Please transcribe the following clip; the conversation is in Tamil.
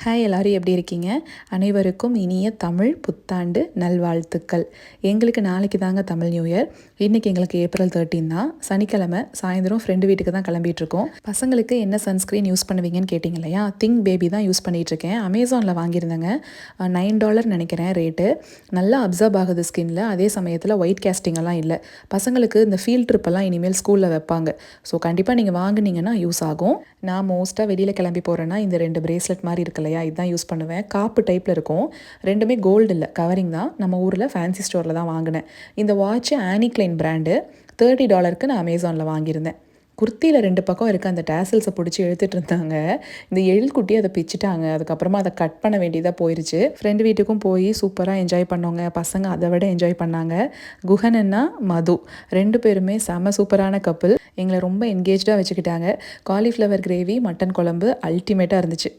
ஹாய் எல்லோரும் எப்படி இருக்கீங்க? அனைவருக்கும் இனிய தமிழ் புத்தாண்டு நல்வாழ்த்துக்கள். எங்களுக்கு நாளைக்கு தாங்க தமிழ் நியூ இயர். இன்றைக்கி எங்களுக்கு ஏப்ரல் 13 தான். சனிக்கிழமை சாயந்தரம் ஃப்ரெண்டு வீட்டுக்கு தான் கிளம்பிகிட்ருக்கோம். பசங்களுக்கு என்ன சன்ஸ்க்ரீன் யூஸ் பண்ணுவீங்கன்னு கேட்டிங்க இல்லையா? திங்க் பேபி தான் யூஸ் பண்ணிகிட்ருக்கேன். அமேசானில் வாங்கியிருந்தேங்க. $9 நினைக்கிறேன் ரேட்டு. நல்லா அப்சர்வ் ஆகுது ஸ்கின்னில். அதே சமயத்தில் ஒயிட் கேஸ்டிங் எல்லாம் இல்லை. பசங்களுக்கு இந்த ஃபீல்ட் ட்ரிப்பெல்லாம் இனிமேல் ஸ்கூலில் வைப்பாங்க. ஸோ கண்டிப்பாக நீங்கள் வாங்குனீங்கன்னா யூஸ் ஆகும். நான் மோஸ்ட்டாக வெளியில் கிளம்பி போகிறேன்னா இந்த 2 பிரேஸ்லெட் மாதிரி இருக்கு இல்லையா, இதுதான் யூஸ் பண்ணுவேன். காப்பு டைப்பில் இருக்கும். ரெண்டுமே கோல்டு இல்லை, கவரிங் தான். நம்ம ஊரில் ஃபேன்சி ஸ்டோரில் தான் வாங்கினேன். இந்த வாட்ச் ஆனி கிளைன் பிராண்டு. $30 நான் அமேசானில் வாங்கியிருந்தேன். குர்த்தியில் 2 பக்கம் இருக்க அந்த டேசல்ஸை பிடிச்சி இழுத்துட்டு இருந்தாங்க. இந்த எழில் குட்டி அதை பிச்சுட்டாங்க. அதுக்கப்புறமா அதை கட் பண்ண வேண்டியதாக போயிடுச்சு. ஃப்ரெண்டு வீட்டுக்கும் போய் சூப்பராக என்ஜாய் பண்ணோங்க. பசங்க அதை விட என்ஜாய் பண்ணாங்க. குஹனன்னா மது 2 பேருமே செம சூப்பரான கப்பிள். எங்களை ரொம்ப என்கேஜாக வச்சுக்கிட்டாங்க. காலிஃப்ளவர் கிரேவி, மட்டன் குழம்பு அல்டிமேட்டாக இருந்துச்சு.